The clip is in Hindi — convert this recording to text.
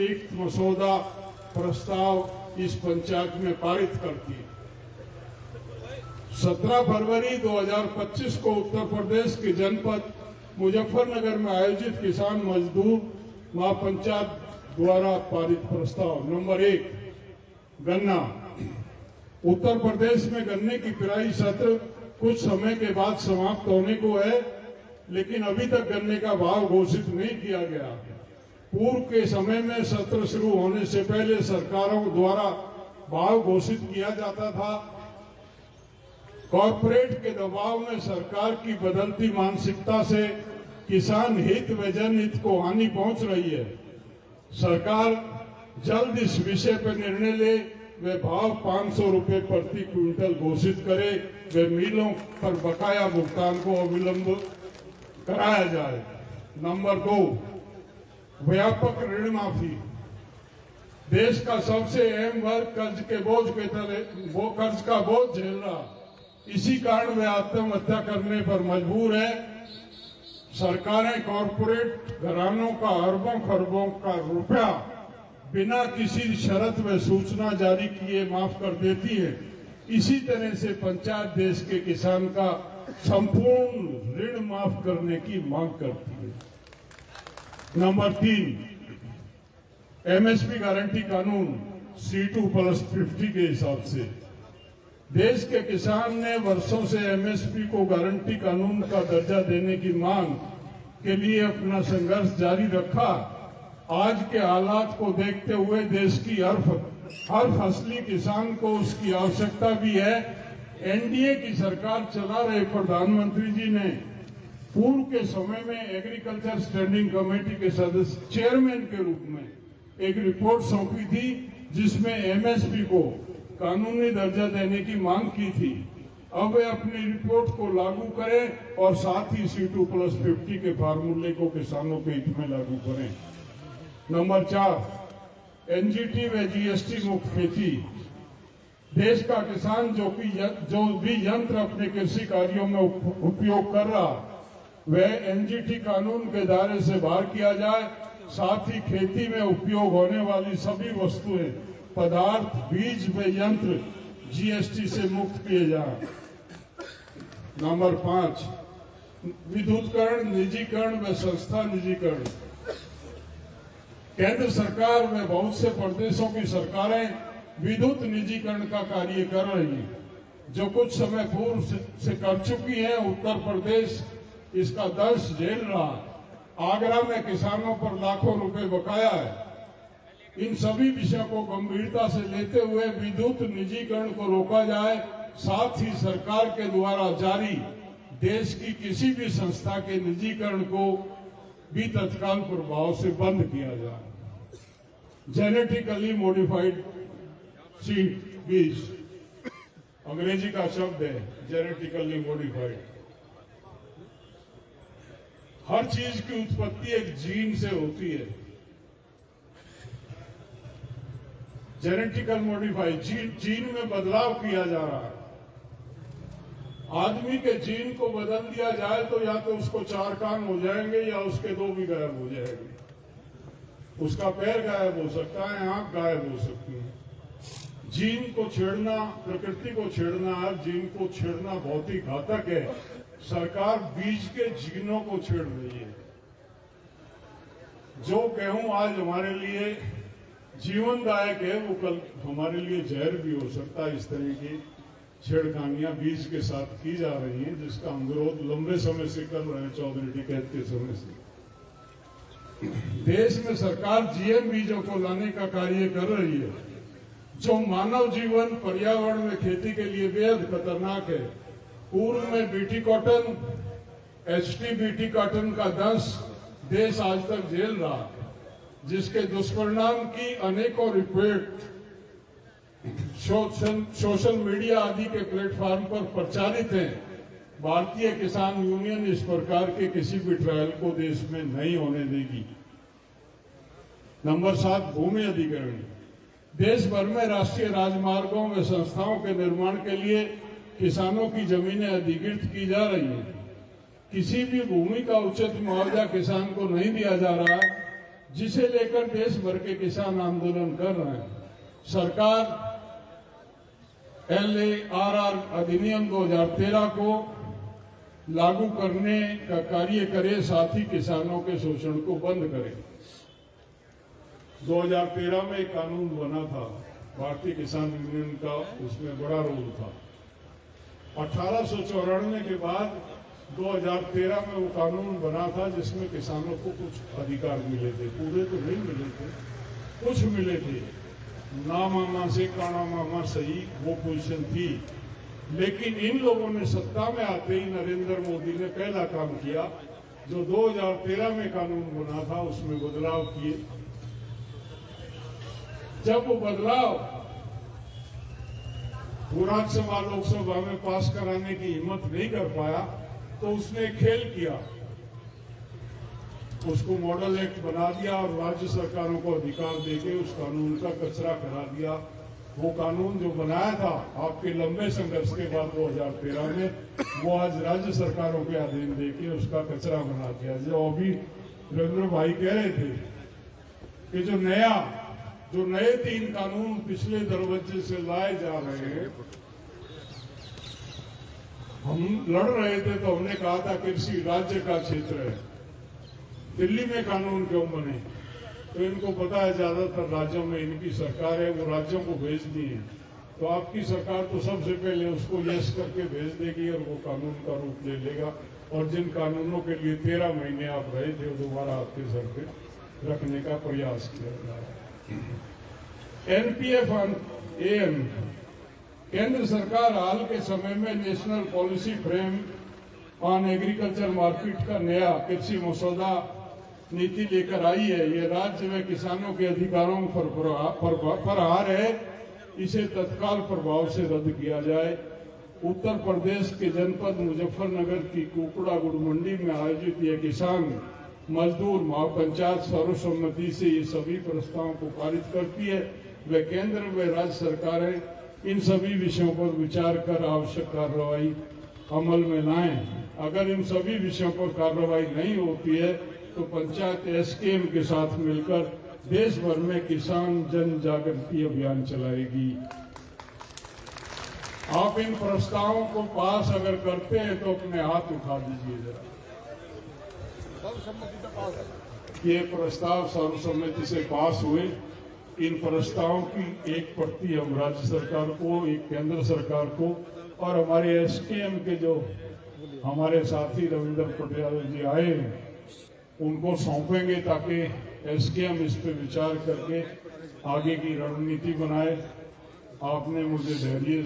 लिखित मसौदा प्रस्ताव इस पंचायत में पारित करती है। 17 फरवरी 2025 को उत्तर प्रदेश के जनपद मुजफ्फरनगर में आयोजित किसान मजदूर महापंचायत द्वारा पारित प्रस्ताव नंबर 1, गन्ना। उत्तर प्रदेश में गन्ने की पेराई सत्र कुछ समय के बाद समाप्त होने को है, लेकिन अभी तक गन्ने का भाव घोषित नहीं किया गया। पूर्व के समय में सत्र शुरू होने से पहले सरकारों द्वारा भाव घोषित किया जाता था। कॉर्पोरेट के दबाव में सरकार की बदलती मानसिकता से किसान हित व जनहित को हानि पहुंच रही है। सरकार जल्द इस विषय पर निर्णय ले वे भाव 500 रुपए प्रति क्विंटल घोषित करे, वे मिलों पर बकाया भुगतान को अविलंब कराया जाए। नंबर 2, व्यापक ऋण माफी। देश का सबसे अहम वर्ग कर्ज के बोझ के तले वो कर्ज का बोझ झेल रहा, इसी कारण वे आत्महत्या करने पर मजबूर है। सरकारें कॉरपोरेट घरानों का अरबों खरबों का रुपया बिना किसी शर्त व सूचना जारी किए माफ कर देती है। इसी तरह से पंचायत देश के किसान का संपूर्ण ऋण माफ करने की मांग करती है। नंबर 3, एमएसपी गारंटी कानून C2+50 के हिसाब से देश के किसान ने वर्षों से एमएसपी को गारंटी कानून का दर्जा देने की मांग के लिए अपना संघर्ष जारी रखा। आज के हालात को देखते हुए देश की हर फसली किसान को उसकी आवश्यकता भी है। एनडीए की सरकार चला रहे प्रधानमंत्री जी ने पूर्व के समय में एग्रीकल्चर स्टैंडिंग कमेटी के सदस्य चेयरमैन के रूप में एक रिपोर्ट सौंपी थी, जिसमें एमएसपी को कानूनी दर्जा देने की मांग की थी। अब वे अपनी रिपोर्ट को लागू करें और साथ ही C2+50 के फार्मूले को किसानों के हित में लागू करें। नंबर 4, एनजीटी व जीएसटी मुक्त खेती। देश का किसान जो भी यंत्र अपने कृषि कार्यों में उपयोग कर रहा, वह एनजीटी कानून के दायरे से बाहर किया जाए। साथ ही खेती में उपयोग होने वाली सभी वस्तुएं, पदार्थ, बीज व यंत्र जीएसटी से मुक्त किए जाए। नंबर 5, विद्युतीकरण, निजीकरण व संस्था निजीकरण। केंद्र सरकार व बहुत से प्रदेशों की सरकारें विद्युत निजीकरण का कार्य कर रही हैं, जो कुछ समय पूर्व से कर चुकी है। उत्तर प्रदेश इसका दर्श झेल रहा है। आगरा में किसानों पर लाखों रुपए बकाया है। इन सभी विषयों को गंभीरता से लेते हुए विद्युत निजीकरण को रोका जाए। साथ ही सरकार के द्वारा जारी देश की किसी भी संस्था के निजीकरण को भी तत्काल प्रभाव से बंद किया जाए। जेनेटिकली मॉडिफाइड सीड, बीज, अंग्रेजी का शब्द है जेनेटिकली मॉडिफाइड। हर चीज की उत्पत्ति एक जीन से होती है। जेनेटिकल मॉडिफाइड जीन में बदलाव किया जा रहा है। आदमी के जीन को बदल दिया जाए तो या तो उसको 4 कान हो जाएंगे या उसके 2 भी गायब हो जाएंगे। उसका पैर गायब हो सकता है, आंख गायब हो सकती है। जीन को छेड़ना, प्रकृति को छेड़ना, जीन को छेड़ना बहुत ही घातक है। सरकार बीज के जीनों को छेड़ रही है। जो गेहूं आज हमारे लिए जीवनदायक है, वो कल हमारे लिए जहर भी हो सकता है। इस तरह की छेड़खानियां बीज के साथ की जा रही हैं, जिसका हम विरोध लंबे समय से कर रहे हैं, चौधरी टिकैत के समय से। देश में सरकार जीएम बीजों को लाने का कार्य कर रही है, जो मानव जीवन, पर्यावरण में खेती के लिए बेहद खतरनाक है। पूर्व में BT cotton, HT BT cotton का दंश देश आज तक झेल रहा है, जिसके दुष्परिणाम की अनेकों रिपोर्ट सोशल मीडिया आदि के प्लेटफॉर्म पर प्रचारित हैं। भारतीय किसान यूनियन इस प्रकार के किसी भी ट्रायल को देश में नहीं होने देगी। नंबर 7, भूमि अधिग्रहण। देश भर में राष्ट्रीय राजमार्गों व संस्थाओं के निर्माण के लिए किसानों की जमीनें अधिकृत की जा रही हैं। किसी भी भूमि का उचित मुआवजा किसान को नहीं दिया जा रहा है, जिसे लेकर देश भर के किसान आंदोलन कर रहे हैं। सरकार LARR अधिनियम 2013 को लागू करने का कार्य करे, साथ ही किसानों के शोषण को बंद करे। 2013 में एक कानून बना था, भारतीय किसान यूनियन का उसमें बड़ा रोल था। 1894 के बाद 2013 में वो कानून बना था जिसमें किसानों को कुछ अधिकार मिले थे, पूरे तो नहीं मिले थे, कुछ मिले थे। ना मामा से काना मामा सही वो पोजीशन थी। लेकिन इन लोगों ने सत्ता में आते ही नरेंद्र मोदी ने पहला काम किया, जो 2013 में कानून बना था उसमें बदलाव किए। जब वो बदलाव वो राज्यसभा लोकसभा में पास कराने की हिम्मत नहीं कर पाया, तो उसने खेल किया, उसको मॉडल एक्ट बना दिया और राज्य सरकारों को अधिकार देके उस कानून का कचरा करा दिया। वो कानून जो बनाया था आपके लंबे संघर्ष के बाद 2013 में, वो आज राज्य सरकारों के अधीन देके उसका कचरा बना दिया। जो अभी रविंद्र भाई कह रहे थे कि जो नए 3 कानून पिछले दरवाजे से लाए जा रहे हैं, हम लड़ रहे थे तो हमने कहा था कृषि राज्य का क्षेत्र है, दिल्ली में कानून क्यों बने? तो इनको पता है ज्यादातर राज्यों में इनकी सरकार है, वो राज्यों को भेज दी है। तो आपकी सरकार तो सबसे पहले उसको यस करके भेज देगी और वो कानून का रूप ले लेगा। और जिन कानूनों के लिए 13 महीने आप रहे थे, वो दोबारा आपके सर पे रखने का प्रयास किया जा रहा है। NPF AM केंद्र सरकार हाल के समय में national policy frame on agriculture market का नया कृषि मसौदा नीति लेकर आई है। ये राज्य में किसानों के अधिकारों पर हार है, इसे तत्काल प्रभाव से रद्द किया जाए। उत्तर प्रदेश के जनपद मुजफ्फरनगर की कुकड़ा गुड़ मंडी में आयोजित यह किसान मजदूर महापंचायत सर्वसम्मति से ये सभी प्रस्तावों को पारित करती है। वे केंद्र व राज्य सरकारें इन सभी विषयों पर विचार कर आवश्यक कार्रवाई अमल में लाएं। अगर इन सभी विषयों पर कार्रवाई नहीं होती है तो पंचायत SKM के साथ मिलकर देश भर में किसान जन जागृति अभियान चलाएगी। आप इन प्रस्तावों को पास अगर करते हैं तो अपने हाथ उठा दीजिए जरा। ये प्रस्ताव सर्वसम्मति से पास हुए। इन प्रस्तावों की एक प्रति हम राज्य सरकार को, एक केंद्र सरकार को और हमारे SKM के जो हमारे साथी रविंद्र पटेल जी आए हैं उनको सौंपेंगे, ताकि SKM इस पे विचार करके आगे की रणनीति बनाए। आपने मुझे धैर्य